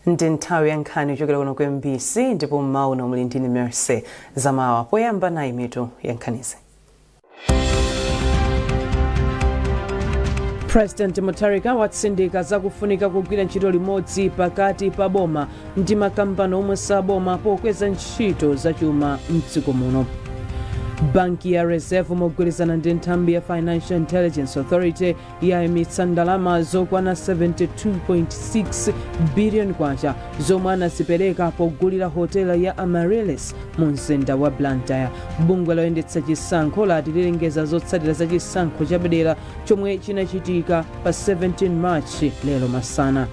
Ndi nthawi ya nkhani kuchokera kuno ku MBC ndipo mmawu muli ndine Mercy Zamawa poyamba nayi mitu ya nkhanizi. President Mutharika watsindika zakufunika kugwira ntchito limodzi pakati pa boma ndi makampani omwe saboma pokweza ntchito zachuma m'dziko muno. Banki ya Reserve mogwirizana ndi nthambi ya Financial Intelligence Authority yayimitsa ndalama zokwana 72.6 billion kwacha zomwe anazipereka pogulira hotela ya Amaryllis mu mzinda wa Blantyre. Bungwe loyendetsa chisankho lati lilengeza zotsatira za chisankho chapadera chomwe chinachitika pa 17 March lero masana.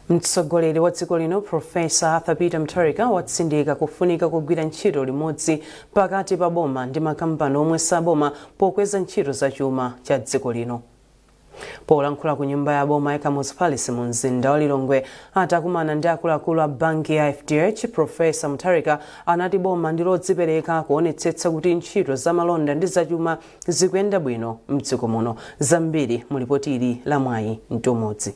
Mtsogoleri wa dziko lino Professor Arthur Peter Mutharika watsindika kufunika kugwira ntchito limodzi pakati pa boma ndi makampani omwe saboma pokweza ntchito zachuma cha dziko lino. Polankhula ku nyumba ya boma ya Kamuzu Palace mu mzinda wa Lilongwe atakumana ndi akuluakulu a banki ya FDH, Professor Mutharika anati boma ndi lodzipereka kuonetsetsa kuti ntchito za malonda ndi zachuma zikuyenda bwino m'dziko muno. Zambiri mu lipoti la Mwayi Ntomodzi.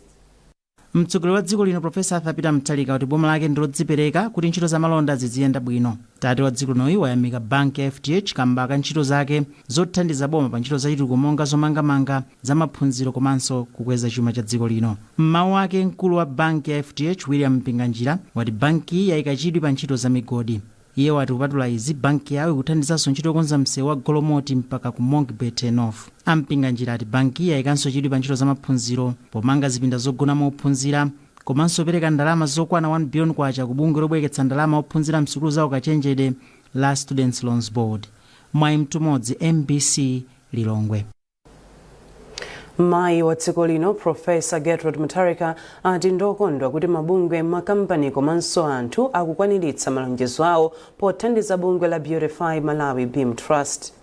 Mtsogoleri wa dziko lino Professor Arthur Peter Mutharika kuti boma lake ndilodzipereka kuti ntchito za malonda ziziyenda bwino. Tate wa dziko lino wayamika banki ya FDH kamba ka ntchito zake zothandiza boma pa ntchito zachitukuko monga zomangamanga za maphunziro komanso kukweza chuma cha dziko lino. Mmawu ake mkulu wa banki ya FDH William Mpinganjira wati banki yayika chidwi pa ntchito za migodi. Iye wati kupatula izi banki yawo ikuthandizanso ntchito yokonza msewu wa Golomoti mpaka ku Mongbet North. Mpinganjira ati banki yayikanso chidwi pa ntchito za maphunziro pomanga zipinda zogona mophunzira komanso pereka ndalama zokwana 1 billion kwacha ku bungwe lobwereketsa ndalama ophunzira msukulu zawo kachenjede la Students Loans Board. Mwayi Ntomodzi, MBC Lilongwe. Mayi wa dziko lino Professor Gertrude Mutharika ati ndokondwa kuti mabungwe makampani komanso anthu akukwaniritsa malonjezo awo pothandiza bungwe la Beautify Malawi Beam Trust.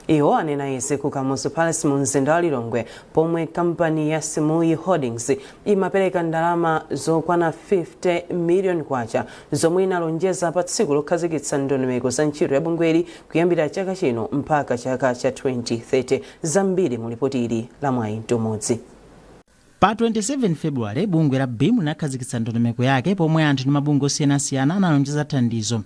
Iwo anena izi ku Kamuzu Palace mu mzinda wa Lilongwe pomwe kampani ya Simui Holdings imapereka ndalama zokwana 50 million kwacha zomwe inalonjeza pa tsiku lokhazikitsa ndondomeko za ntchito ya bungweli kuyambira chaka chino mpaka chaka cha 2030. Zambiri mu lipoti la Mwayi Ntomodzi. Pa 27 February bungwe la BEAM linakhazikitsa ndondomeko yake pomwe anthu ndi mabungwe osiyanasiyana analonjeza thandizo.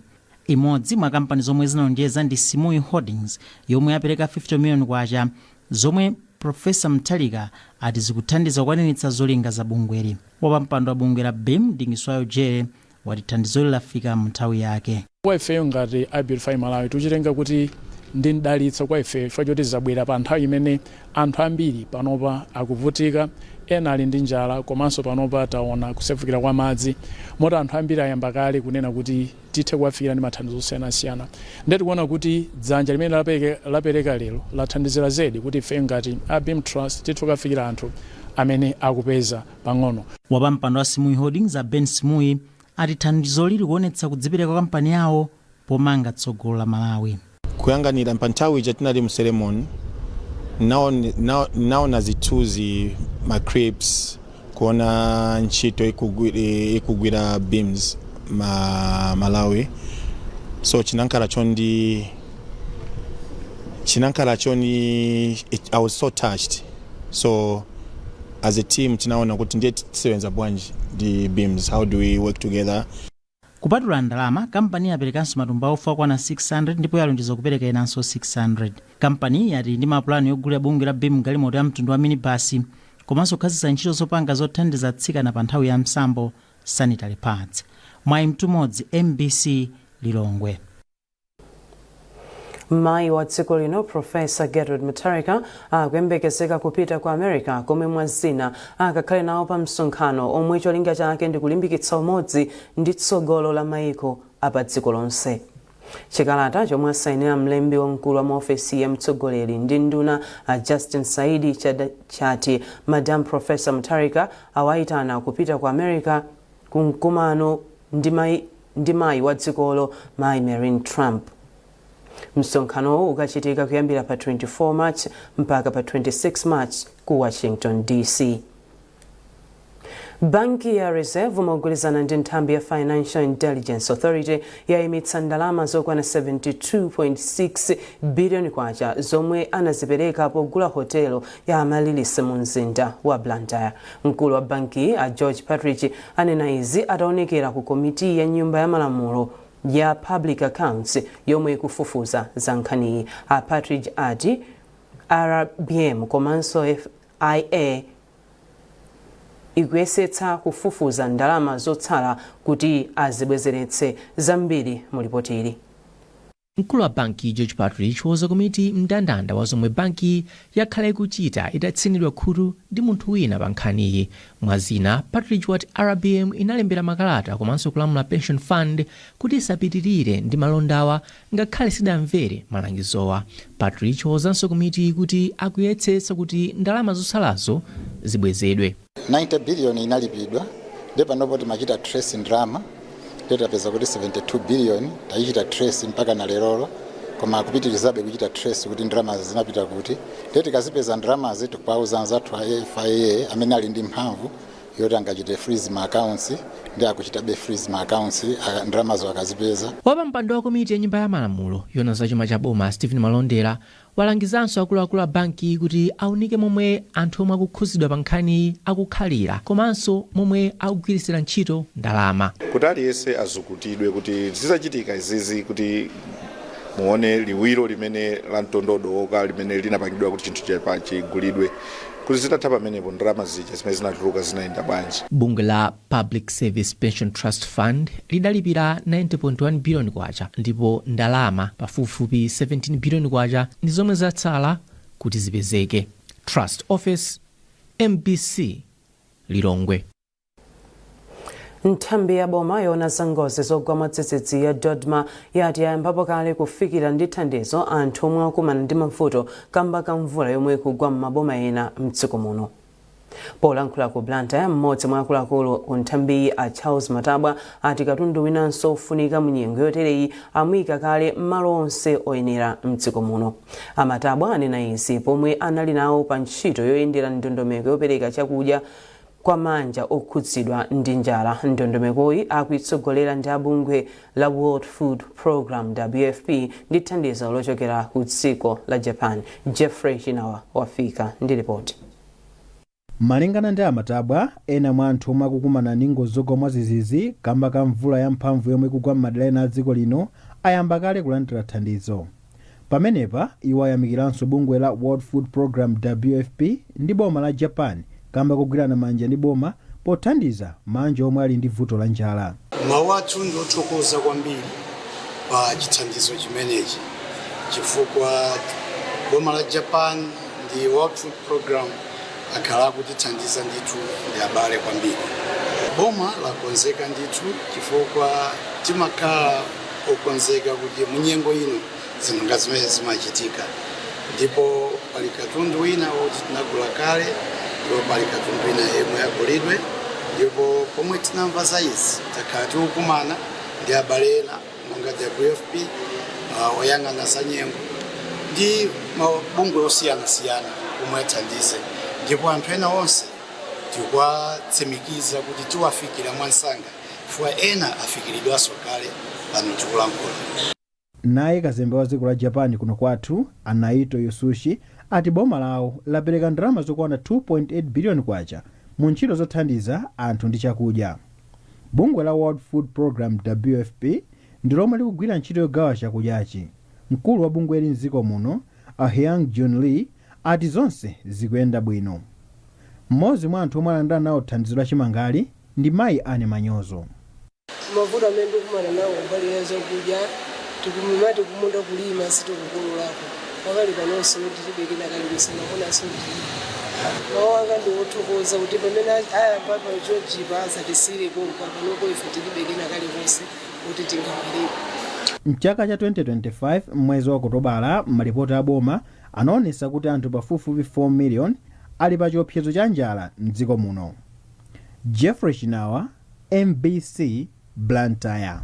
Imodzi mwa kampani zomwe zinalonjeza ndi Simui Holdings yomwe yapereka 50 million kwacha zomwe Professor Mutharika ati zikuthandiza kukwaniritsa zolinga za bungweli. Wapampando wa bungwe la BEAM Dingiswayo Jere wati thandizo lafika mu nthawi yake. Kwa ife ngati a Beautify Malawi tuchitenga kuti ndi mdalitso kwa ife choti zabwera pa nthawi imene anthu ambiri panopa akuvutika, ena ali ndi njala komanso panopa taona kusefukira kwa madzi moti anthu ambiri ayamba kale kunena kuti tithe kuwafikira ndi mathandizo osiyanasiyana. Ndeti kuona kuti dzanja limene lapereka lero lathandizira zedi kuti ife ngati a Beam Trust tithe kufikira anthu amene akupeza pang'ono. Wapampando wa Simui Holdings Ben Simui ati thandizo lili kuonetsa kudzipereka kwa kampani yawo pomanga tsogolo la Malawi. Kuyanganira pa nthawi tinali mu ceremony naona zituzi macrips kuona ntchito ikugwira beams Malawi. So chinankala choni I was so touched. So as a team tinaona kuti ndiye tisebenza bwanji the beams, how do we work together. Kupatula ndalama, kampani yaperekanso matumba ofa kwana 600 ndipo yalonjeza kupereka inanso 600. Kampani yati ndi mapulani yogulira bungwe la BEAM galimoto ya mtundu wa minibasi komanso kukhazikitsa ntchito zopanga zothandiza atsikana pa nthawi ya msambo sanitary pads. Mwayi Ntomodzi, MBC Lilongwe. Mayi wa dziko lino Professor Gertrude Mutharika akuyembekezeka kupita ku America komwe mwazina akakhale nawo pa msonkhano omwe cholinga chake ndi kulimbikitsa umodzi ndi tsogolo la mayiko apa dziko lonse. Chikalata chomwe asayinira mlembi wamkulu wa maofesi ya mtsogoleri ndi nduna Justin Saidi chati Madam Professor Mutharika awayitana kupita ku America kumkumano ndi mayi wa dzikolo Mayi Marine Trump. Msonkhano ukachitika kuyambira pa 24 March mpaka pa 26 March ku Washington DC. Banki ya Reserve mogulizana ndi nthambi ya Financial Intelligence Authority yayimitsa ndalama zokwana 72.6 billion kwacha zomwe anazipereka pogula hotelo ya Amaryllis mu mzinda wa Blantyre. Mkulu wa banki a George Partridge anena izi ataonekera ku komiti ya nyumba ya malamulo ya Public Accounts yomwe ikufufuza za nkhaniyi. A Partridge ati RBM komanso FIA ikuyesetsa kufufuza ndalama zotsala kuti azibwezeretse zambiri mu ripoti ili. Mkulu wa banki George Partridge woza komiti mndandanda wa zomwe banki yakhala ikuchita itatsinidwa khutu ndi munthu wina pa nkhaniyi. Mwazina, Partridge wati RBM inalembera makalata komanso kulamula pension fund kuti isapitirire ndi malondawa ngakhale sidamvere malangizowa. Partridge wozanso komiti kuti akuyesetsa kuti ndalama zotsalazo zibwezedwe. 90 billion inalipidwa ndipo panopo timachita trace ndrama tapeza kuti 72 billion tayichita trace mpaka na lerolo koma kupitirizabe kuchita trace kuti ndrama zinapita kuti tikazipeza ndrama zetu kwauza zathu FIA amene ali ndi mphamvu yoti angachite freeze ma accounts ndi akuchitabe freeze ma accounts ndrama zo akazipeza. Wapampando wa komiti ya nyumba ya malamulo yona za chuma cha boma Stephen Malondera walangizanso akuluakulu a banki kuti aunike momwe anthu omwe akukhuzidwa pa nkhani akukhalira komanso momwe akugwirisira ntchito ndalama. Kuti aliyense azukutidwe kuti zizachitika izizi kuti muone liwiro limene la mtondodo oka limene linapangidwa kuti chinthu chigulidwe kuti zitatha pamenepo ndalama zija zimene zinatuluka zinaenda bwanji. Bungwe la Public Service Pension Trust Fund lidalipira 90.1 billion kwacha ndipo ndalama pafupifupi 17 billion kwacha ndi zomwe zatsala kuti zipezeke. Trust Office, MBC, Lilongwe. Nthambi ya boma yona zangozi zogwa matsitsi ya Dodma yati yayambapo kale kufikira ndi thandizo anthu omwe akumana ndi mavuto kamba ka mvula yomwe ikugwa m'maboma ena mdziko muno. Polankhula ku Blantyre, mmodzi mwa akuluakulu ku nthambi a Charles Matabwa ati katundu winanso ufunika mu nyengo yotereyi amuyika kale m'malo onse oyenera mdziko muno. Amatabwa anena izi pomwe anali nawo pa ntchito yoyendera ndondomeko yopereka chakudya kwa manja okhudzidwa ndi njala. Ndondomekoyi akuitsogolera ndi abungwe la World Food Program WFP ndi thandizo lochokera ku dziko la Japan. Jeffrey Chinawa wafika ndi ripoti. Malingana ndi Amatabwa, ena mwa anthu omwe akukumana ndi ngozi zogwa mwadzidzidzi kamba ka mvula ya mphamvu yomwe ikugwa m'madera ena a dziko lino ayamba kale kulandira thandizo. Pamenepa iwo ayamikiranso bungwe la World Food Program WFP ndi boma la Japan kamba kugwirana manja ndi boma pothandiza manja omwe ali ndi vuto la njala. Mawu athu ndi othokoza kwambiri pa chithandizo chimenechi chifukwa boma la Japan ndi World Food Program akhala kutithandiza ndithu ndi abale kwambiri. Boma lakonzeka ndithu chifukwa timakhala okonzeka kuti munyengo ino zinthu ngati zimene zimachitika, ndipo pali katundu wina woti tinagula kale ndipo pali katundu wina yemwe agulidwe, ndipo pomwe tinamva za izi takhala tikukumana ndi abale ena monga WFP oyang'ana za nyengo ndi mabungwe osiyanasiyana omwe athandize, ndipo anthu ena onse tikwatsimikiza kuti tiwafikira mwansanga chifukwa ena afikiridwanso kale pano tikulankhula. Naye kazembe wa dziko la Japan kuno kwathu Anaito Yosushi ati boma lawo lapereka ndalama zokwana 2.8 billion kwacha mu ntchito zothandiza anthu ndi chakudya. Bungwe la World Food Program WFP ndi lomwe likugwira ntchito yogawa chakudyachi. Mkulu wa bungwe li mdziko muno Hyang John Lee ati zonse zikuyenda bwino. Mmodzi mwa anthu omwe alandira nawo thandizo la chimangali ndi mayi Ane Manyozo. Mavuto amene tikumana nawo mbali ya zakudya tikumimati kumunda kulima sitokukolola pakali panonso kuti tibekena kalikusana kuna soti mawu anga ndi othokoza kuti pamene ayamba pa chochipa asatisire konka panopo ife tilibekena kalikonse kuti tingabwereko. Mchaka cha 2025 mwezi wa Okutobala malipoti a boma anaonesa kuti anthu pafupifupi 4 million ali pa chiopsezo cha njala mdziko muno. Jeffrey Chinawa, MBC, Blantyre.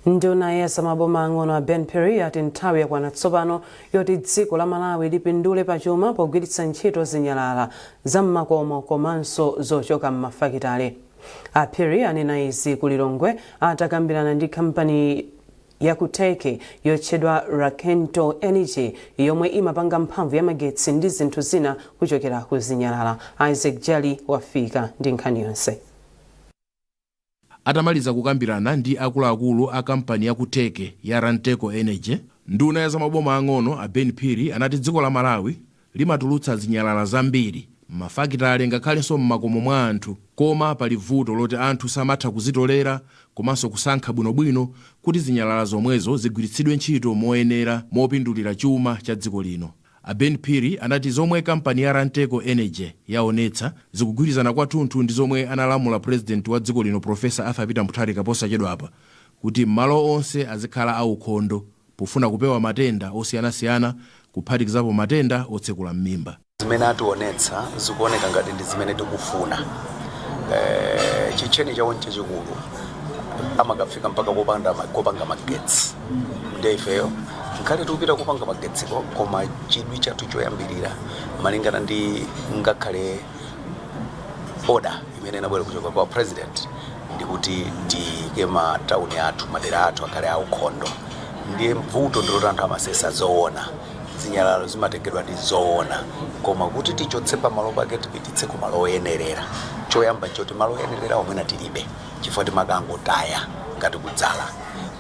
Nduna ya zamaboma ang'ono a Ben Perry ati nthawi yakwana tsopano yoti dziko la Malawi lipindule pachuma pogwiritsa ntchito zinyalala zam'makomo komanso zochoka m'mafakitale. A Perry anena izi ku Lilongwe atakambirana ndi kampani ya kuteke yotchedwa Rakento Energy yomwe imapanga mphamvu ya magetsi ndi zinthu zina kuchokera ku zinyalala. Isaac Jali wafika ndi nkhani yonse. Atamaliza kukambirana ndi akuluakulu a kampani ya kuteke ya Rakento Energy, nduna ya zamaboma ang'ono a Ben Perry anati dziko la Malawi limatulutsa zinyalala zambiri m'mafakitale ngakhalenso m'makomo mwa anthu, koma pali vuto loti anthu samatha kuzitolera komanso kusankha bwinobwino kuti zinyalala zomwezo zigwiritsidwe ntchito moyenera mopindulira chuma cha dziko lino. A Ben Perry anati zomwe kampani ya Rakento Energy yaonetsa zikugwirizana kwathunthu ndi zomwe analamula president wa dziko lino Profesa Arthur Peter Mutharika posachedwapa kuti malo onse azikhala aukhondo pofuna kupewa matenda osiyanasiyana kuphatikizapo matenda otsekula m'mimba. Zimene ationetsa zikuoneka ngati ndi zimene tikufuna. Chicheni chawo chachikulu amakafika mpaka kopanga magetsi. Ndefeyo nkhale tikupita kupanga magetsi koma chidwi chathu choyambirira malingana ndi ngakhale order imene inabwera kuchoka kwa president ndi kuti tiyike matawuni athu madera athu akhale aukhondo. Ndiye mvuto ndiloti anthu amasesa zoona. Zinyalalo zimatengedwa ndi zoona, koma kuti tichotse pa malo pake tipititse ku malo oyenerera. Choyamba choti malo oyenerera omwe tilibe chifukwa timakangotaya ngati kudzala.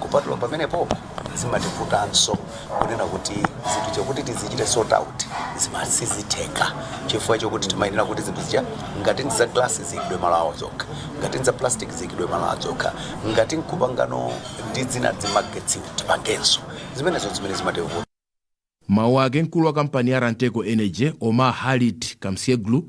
Kupatula pamene popo zimativutanso kunena kuti zinthu chakuti tizichite sort out zimasizitheka chifukwa chokuti timayenera kuti zinthu zija ngati ndi za glass zikidwe malo awo zokha, ngati ndi za plastic zikidwe malo awo zokha, ngati nkupangano ndi zina zimagetsi tipangenso zimenezo zimene zimativuta. Mawu ake mkulu wa kampani ya Rakento Energy Omar Halit Kamsieglu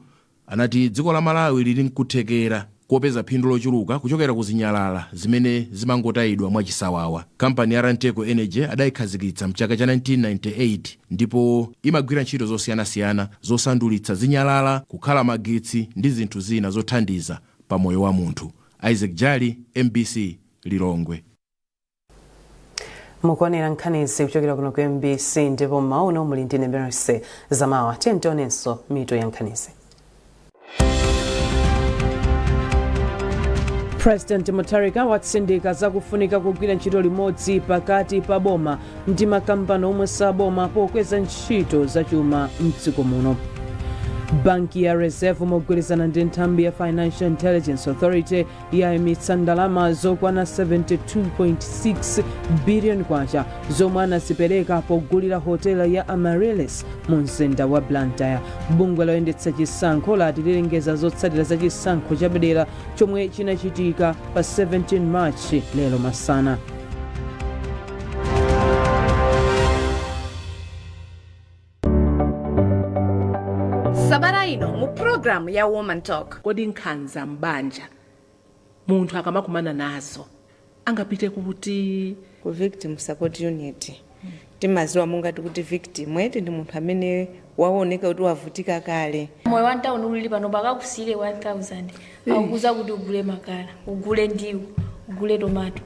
anati dziko la Malawi lili nkuthekera kopeza phindu lochuluka kuchokera ku zinyalala zimene zimangotayidwa mwachisawawa. Kampani ya Rakento Energy adayikhazikitsa mchaka cha 1998 ndipo imagwira ntchito zosiyanasiyana zosandulitsa zinyalala kukhala magetsi ndi zinthu zina zothandiza pa moyo wa munthu. Isaac Jali, MBC, Lilongwe. Mukuonera nkhanizi kuchokera kuno ku MBC ndipo mauno muli ndi Mercy Zamawa. Tentonenso mito ya nkhanizi. President Mutharika watsindika zakufunika kugwira ntchito limodzi pakati pa boma ndi makampani omwe saboma pokweza ntchito zachuma m'dziko muno. Banki ya Reserve mogwirizana ndi nthambi ya Financial Intelligence Authority yayimitsa ndalama zokwana 72.6 billion kwacha zomwe anazipereka pogulira hotela ya Amaryllis mu mzinda wa Blantyre. Bungwe loyendetsa chisankho lati lilengeza zotsatira za chisankho chapadera chomwe chinachitika pa 17 March lero masana. Sabara ino mu program ya Woman Talk. Kodi nkhanza mbanja munthu akamakumana nazo angapite kuti ku victim support unit. Timaziwa mungati kuti victim eti ndi munthu amene waoneka kuti wavutika kale. Moyo wa town uli pano bakakusile 1000 akukuza kuti ugule makala, ugule ndiwo, ugule tomato.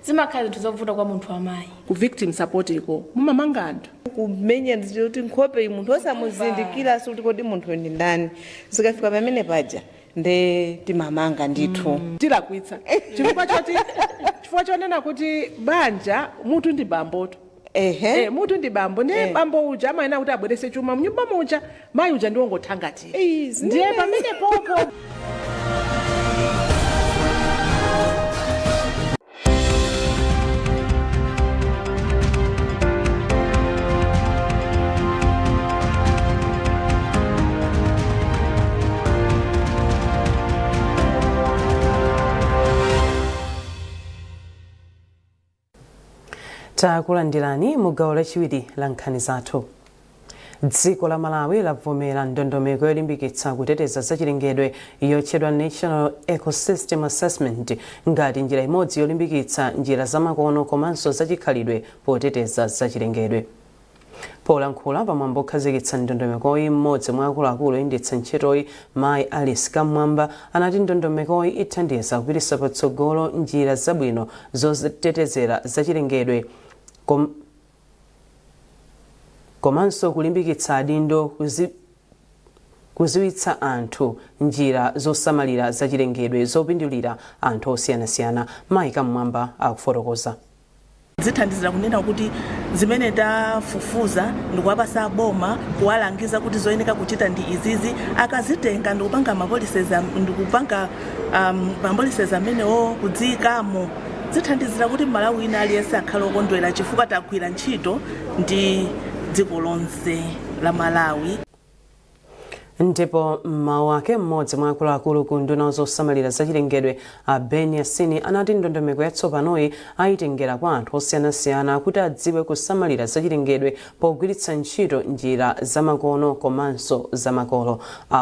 Zimakhala tuzovuta kwa munthu amayi. Ku victim support iko mumamanga anthu kumenya kuti nkhope munthu osamuzindikira kuti kodi munthu ndi ndani. Zikafika pamene paja nde timamanga ndithu. Tilakwitsa chifukwa chonena kuti banja munthu ndi bamboto. Munthu ndi bambo ndiye bambo uja amayena kuti abwerese chuma mnyumba muja mayi uja ndiwo ngothangatira. Ndiye pamene popo takulandirani mu gawo lachiwiri la nkhani zathu. Dziko la Malawi lavomera ndondomeko yolimbikitsa kuteteza zachilengedwe yotchedwa National Ecosystem Assessment ngati njira imodzi yolimbikitsa njira zamakono komanso zachikhalidwe poteteza zachilengedwe. polankhula pamwambo okhazikitsa ndondomekoyi mmodzi mwa akuluakulu oyendetsa ntchitoyi mayi Alice Kamwamba anati ndondomekoyi ithandiza kupititsa patsogolo njira zabwino zotetezera zachilengedwe komanso kulimbikitsa adindo kuziwitsa anthu njira zosamalira zachilengedwe zopindulira anthu osiyanasiyana. Mayi Kamwamba akufotokoza. zithandizira kunena kuti zimene tafufuza ndikuwapasa boma kuwalangiza kuti zoyeneka kuchita ndi izizi akazitenga ndikupanga mapolicies amenewo kudziyikamo zithandizira kuti Malawi ina aliyense akhale okondwera chifukwa tagwira ntchito ndi dziko lonse la Malawi. Ndipo mawu ake mmodzi mwa akuluakulu ku nduna zosamalira zachilengedwe Ben Yasini anati ndondomeko yatsopanoyi ayitengera kwa anthu osiyanasiyana kuti adziwe kusamalira zachilengedwe pogwiritsa ntchito njira zamakono komanso zamakolo.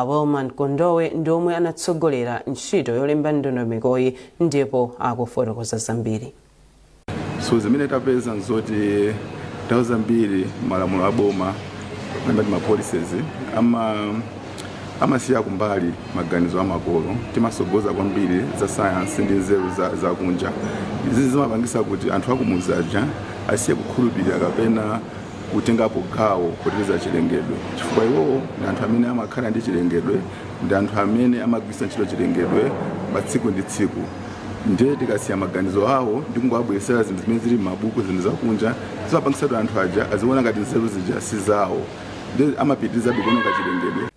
Wilman Kondowe ndi omwe anatsogolera ntchito yolemba ndondomekoyi ndipo akufotokoza zambiri. So zimene tapeza nzoti nthawi zambiri malamulo aboma ngati mapolicies amasiya kumbali maganizo amakolo timasogoza kwambiri za science ndi nzeru za kunja. Izi zimapangisa kuti anthu akumuzaja asiye kukhulupirira kapena kutengapo gawo poteteza chilengedwe chifukwa iwowo ndi anthu amene amakhala ndi chilengedwe, ndi anthu amene amagwiritsa ntchito chilengedwe pa tsiku ndi tsiku. Ndiye tikasiya maganizo awo ndi kungowabweresera zinthu zimene zili m'mabuku zinthu zakunja zimapangisa kuti anthu aja aziona ngati nzeru zija si zawo, ndiye amapitiriza kuononga chilengedwe.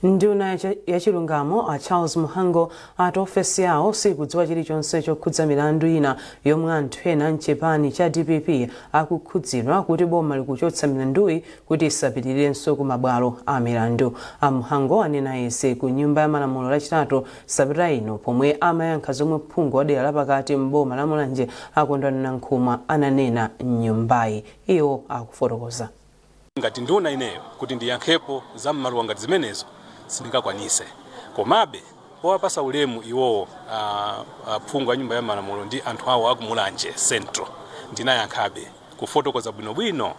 Nduna yachilungamo a Charles Muhango ati ofesi yawo sikudziwa chilichonse chokhudza milandu ina yomwe anthu ena mchipani cha DPP akukhudzidwa kuti boma likuchotsa milanduyi kuti isapitirirenso ku mabwalo a milandu. Muhango anena izi ku nyumba ya malamulo lachitatu sabata ino pomwe amayankha zomwe phungu wa dera lapakati m'boma la Mulanje akondwani Nankhumwa ananena m'nyumbayi. Iwo akufotokoza. Ngati nduna ineyo kuti ndiyankhepo za m'maluwa ngati zimenezo sindingakwanise, komabe powapasa ulemu iwowo phungu wa nyumba ya malamulo ndi anthu awo aku Mulanje Central ndinayankhabe kufotokoza bwinobwino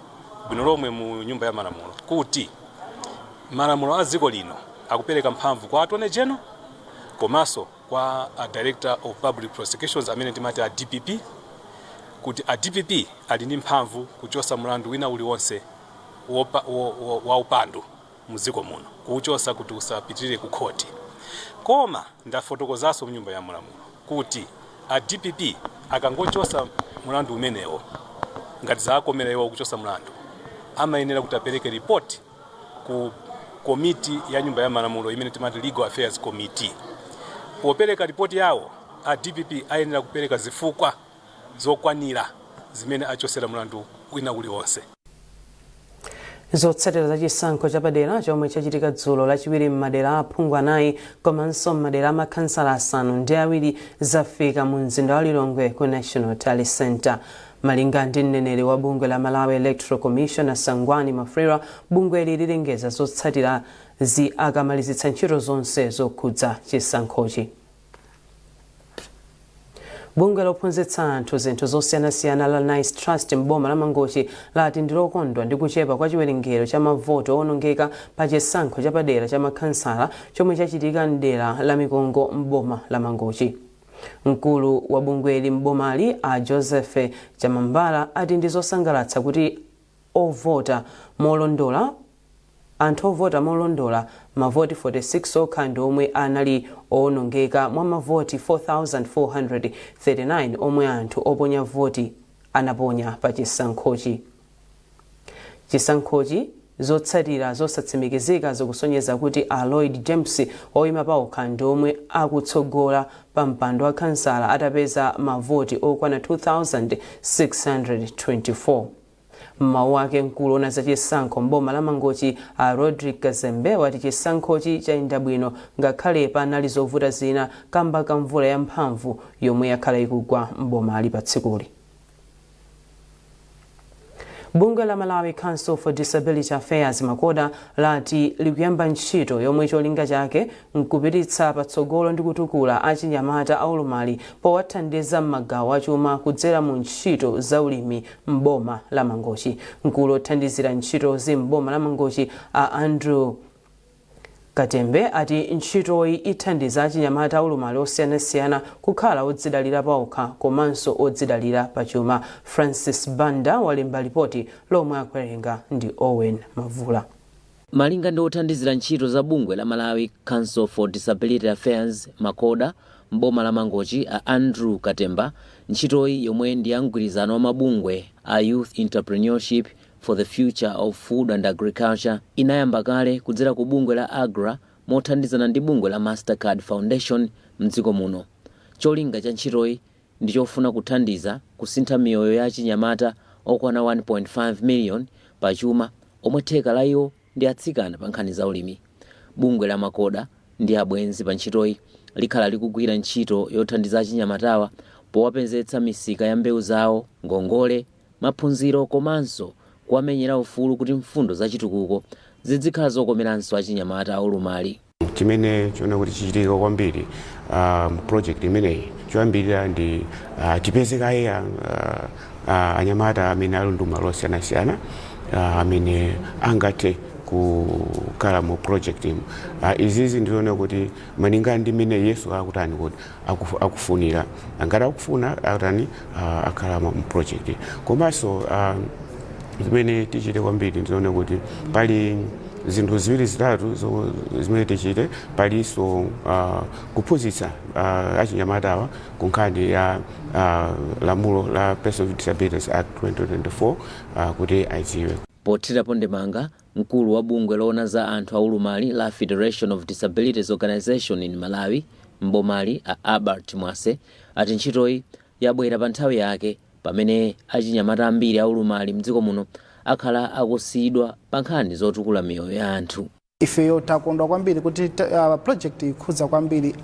lomwe mu nyumba ya malamulo kuti malamulo a dziko lino akupereka mphamvu kwa Attorney General komanso kwa Director of Public Prosecutions amene timati a DPP, kuti a DPP ali ndi mphamvu kuchosa mlandu wina uliwonse wa upandu muziko muno kuuchosa kuti usapitirire ku khoti. Koma ndafotokozaso mu nyumba ya malamulo kuti a DPP akangochosa mlandu umenewo ngati zakomera iwo kuchosa mlandu amayenera kuti apereke report ku komiti ya nyumba ya malamulo imene timati Legal Affairs Committee. Popereka report yawo a DPP ayenera kupereka zifukwa zokwanira zimene achosera mlandu wina uliwonse. Zotsatira za chisankho chapadera chomwe chachitika dzulo lachiwiri m'madera aphungu anayi komanso m'madera amakhansala asanu ndi awiri zafika mu mzinda wa Lilongwe ku National Tally Center. Malinga ndi mneneri wa bungwe la Malawi Electoral Commission Sangwani Mafrera, bungwe lilengeza zotsatira akamalizitsa ntchito zonse zokhudza chisankhochi. Bungwe lophunzitsa anthu zinthu zosiyanasiyana la Nice Trust m'boma la Mangochi lati ndilokondwa ndi kuchepa kwa chiwerengero cha mavoti owonongeka pa chisankho chapadera cha makhansala chomwe chachitika m'dera la Mikongo m'boma la Mangochi. Mkulu wa bungweli m'bomali a Joseph Chamambala ati ndizosangalatsa kuti anthu ovota molondola mavoti 46 okha ndi omwe anali owonongeka mwa mavoti 4,439 omwe anthu oponya voti anaponya pa chisankhochi. Chisankhochi zotsatira zosatsimikizika zikusonyeza kuti a Lloyd James oyima paokha ndi omwe akutsogola pa mpando wa khansala atapeza mavoti okwana 2,624. Mawu ake mkulu ona za chisankho m'boma la Mangochi a Rodrick Kazembe wati chisankhochi chayenda bwino ngakhale panali zovuta zina kamba ka mvula ya mphamvu yomwe yakhala ikugwa m'boma ali pa tsikuli. Bungwe la Malawi Council for Disability Affairs Makoda lati likuyamba ntchito yomwe cholinga chake nkupititsa patsogolo ndi kutukula achinyamata aulumali powathandiza m'magawo achuma kudzera mu ntchito za ulimi m'boma la Mangochi. Mkulu othandizira ntchito m'boma la Mangochi a Andrew Katembe ati ntchitoyi ithandiza achinyamata aulumali osiyanasiyana kukhala odzidalira paokha komanso odzidalira pachuma. Francis Banda walemba ripoti lomwe akuwerenga ndi Owen Mavula. Malinga ndi othandizira ntchito za bungwe la Malawi Council for Disability Affairs Makoda m'boma la Mangochi a Andrew Katemba, ntchitoyi yomwe ndi ya mgwirizano wa mabungwe a Youth Entrepreneurship for the Future of Food and Agriculture inayamba kale kudzera ku bungwe la Agra mothandizana ndi bungwe la Mastercard Foundation mdziko muno. Cholinga cha ntchitoyi ndi chofuna kuthandiza kusintha miyoyo ya achinyamata okwana 1.5 million pachuma omwe theka la iwo ndi atsikana pa nkhani za ulimi. Bungwe la Makoda ndi abwenzi pa ntchitoyi likhala likugwira ntchito yothandiza achinyamatawa powapenzetsa misika ya mbewu zawo, ngongole, maphunziro komanso kuwamenyera ufulu kuti mfundo za chitukuko zizikhala zokomeranso achinyamata aulumali. Chimene chiona kuti chichitika kwambiri project imeneyi choyambirira ndi tipezeka anyamata amene ali ndi malo osiyanasiyana amene angathe kukhala mu project izizi ndiona kuti maninga ndi mene Yesu akutani kuti akufunira ngati akufuna akutani akhala mu project komanso zimene tichite kwambiri ndiona kuti pali zinthu ziwiri zitatu zimene tichite palinso kuphunzitsa achinyamatawa ku nkhani ya lamulo la Persons with Disabilities Act 2024 kuti adziwe. Pothirapo ndemanga mkulu wa bungwe loona za anthu aulumali la Federation of Disabilities Organization in Malawi mbomali a Albert Mwase ati ntchitoyi yabwera pa nthawi yake pamene achinyamata ambiri aulumali mdziko muno akhala akusiyidwa pa nkhani zotukula miyoyo ya anthu. Ifeyo takondwa kwambiri kuti project ikhudza kwambiri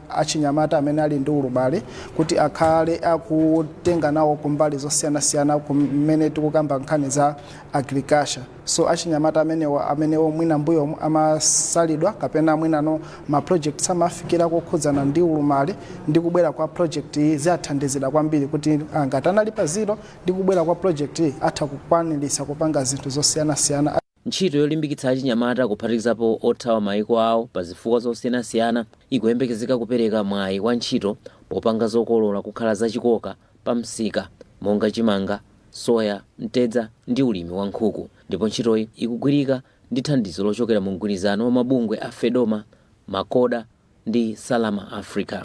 achinyamata amene ali ndi ulumali kuti akhale akutenga nawo kumbali zosiyanasiyana kumene tikukamba nkhani za agriculture. So achinyamata amenewo mwina mbuyo amasalidwa kapena mwinano ma projects amafikira kukhudzana ndi ulumali ndi kubwera kwa project zathandizira kwambiri kuti ngati anali pa zero ndi kubwera kwa project atha kukwanirisa kupanga zinthu zosiyanasiyana. Ntchito yolimbikitsa achinyamata kuphatikizapo othawa mayiko awo pa zifukwa zosiyanasiyana ikuyembekezeka kupereka mwayi wa ntchito popanga zokolola kukhala zachikoka pa msika monga chimanga, soya, mtedza ndi ulimi wa nkhuku. Ndipo ntchitoyi ikugwirika ndi thandizo lochokera mu mgwirizano wa mabungwe a Fedoma, Makoda ndi Salama Africa.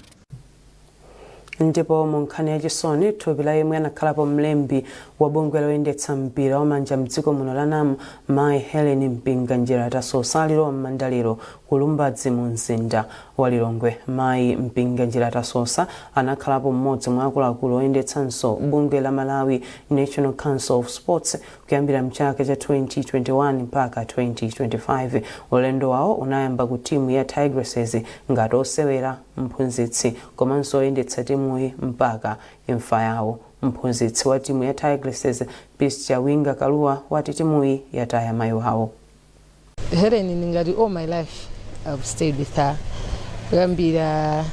Ndipo mu nkhani yachisoni thupi la yemwe anakhalapo mlembi wa bungwe loyendetsa mpira wamanja mdziko muno la Namu Mayi Helen Mpinganjira Tasosa lero m'mandaliro kulumbadzi mu mzinda wa Lilongwe. Mayi Mpinganjira Tasosa anakhalapo mmodzi mwa akuluakulu oyendetsanso bungwe la Malawi National Council of Sports kuyambira mchaka cha 2021 mpaka 2025. Ulendo wawo unayamba ku timu ya Tigresses ngati osewera, mphunzitsi komanso oyendetsa timuyi mpaka imfa yawo. Mphunzitsi wa timu ya Tigresses Pistia Winga Kalua wati timuyi yataya mayi wawo. Helen ngati all my life I've stayed with her. Kuyambira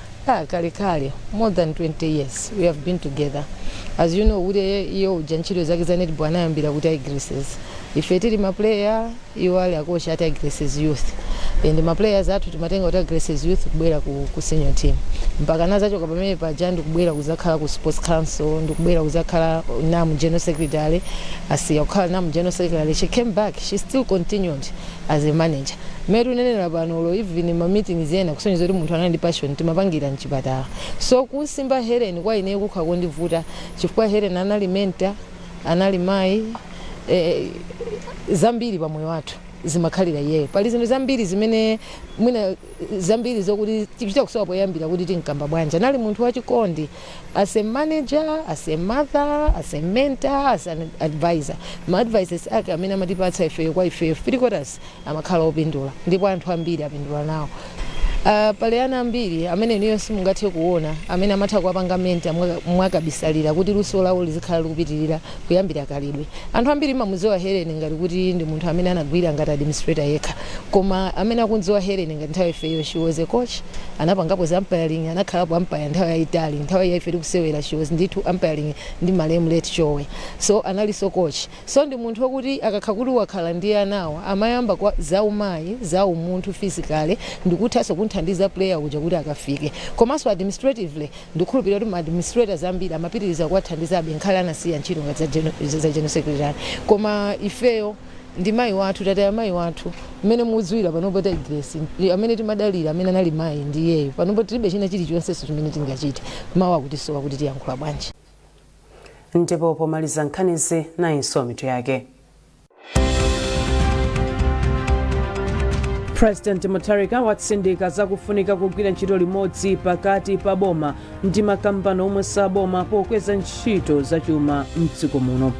kale more than 20 years we have been together. As you know, iyo ntchito zake za netball anayambira ku Tigresses. Ife tili ma player iwo ali akocha a Tigresses youth. And ma players athu timatenga Tigresses youth kubwera ku senior team. Mpaka nazachoka pamene paja ndikubwera kuzakhala ku sports council, ndikubwera kuzakhala Namu general secretary. Asiya kukhala Namu general secretary, she came back, she still continued as a manager. Meru nenera panolo even ma meetings yena kusonyeza kuti munthu anali ndi passion timapangira mchipatala. So kusimba Helen kwa ine kukha kondivuta chifukwa Helen anali mentor, anali mayi zambiri pa moyo wathu zimakhalira iyeyo. Pali zinthu zambiri zimene mwina zambiri zokuti tichita kusowa poyambira kuti tinkamba bwanja. Anali munthu wachikondi as a manager, as a mother, as a mentor, as an advisor. Ma advices ake amene amatipatsa ifeyo kwa ifeyo 3/4 amakhala opindula ndipo anthu ambiri apindula nawo. pali ana ambiri amene niyo simungathe kuona amene amatha kuwapanga menta mwakabisalira kuti luso lawo lizikhala likupitirira kuyambira kalidwe. Anthu ambiri mamudziwa Helen ngati kuti ndi munthu amene anagwira ngati administrator yekha, koma amene akundziwa Helen ngati nthawi ifeyo she was a coach, anapangapo za umpiring, anakhalapo umpire nthawi yayitali, nthawi yaife tikusewera she was ndithu umpiring ndi malemu late chowe, so analinso coach. So ndi munthu wokuti akakhala kuti wakhala ndi anawo amayamba kwa zaumayi zaumunthu physically ndikuthanso kunthandiza player uja kuti akafike. Komanso administratively ndikhulupirira kuti ma-administrators ambiri amapitiriza kuwathandiza abe nkhale anasiya ntchito ngati za general secretary. Koma ifeyo ndi mayi wathu, tata ya mayi wathu mmene mudziwira panopo ta Grace amene timadalira amene anali mayi ndi iyeyo, panopo tilibe china chilichonse chimene tingachite mawu akutisowa kuti tiyankhula bwanji. Ndipo pomaliza nkhanizi nayinso mitu yake. President Mutharika watsindika zakufunika kugwira ntchito limodzi pakati pa boma ndi makampani omwe saboma pokweza ntchito zachuma mdziko muno.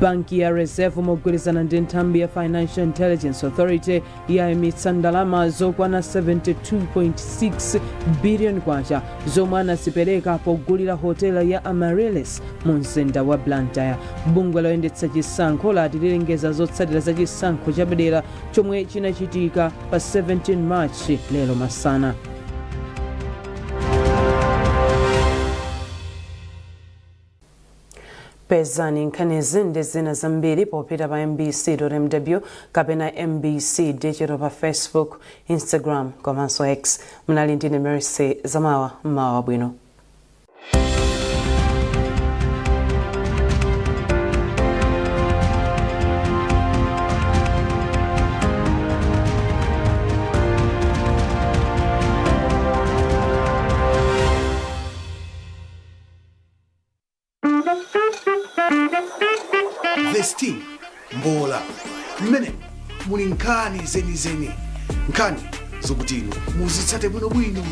Banki ya Reserve mogwirizana ndi nthambi ya Financial Intelligence Authority yayimitsa ndalama zokwana 72.6 billion kwacha zomwe anazipereka pogulira hotela ya Amaryllis mu mzinda wa Blantyre. Bungwe loyendetsa chisankho lati lilengeza zotsatira za chisankho chapadera chomwe chinachitika pa 17 March lero masana. Pezani nkhanizi ndi zina zambiri popita pa mbc.mw kapena mbc digital pa Facebook, Instagram komanso X. Mnali ndine Mercy Zamawa, mmawa bwino. Vesti Mbola mmene muli nkhani zenizeni, nkhani zokutino muzitsate bwinobwino.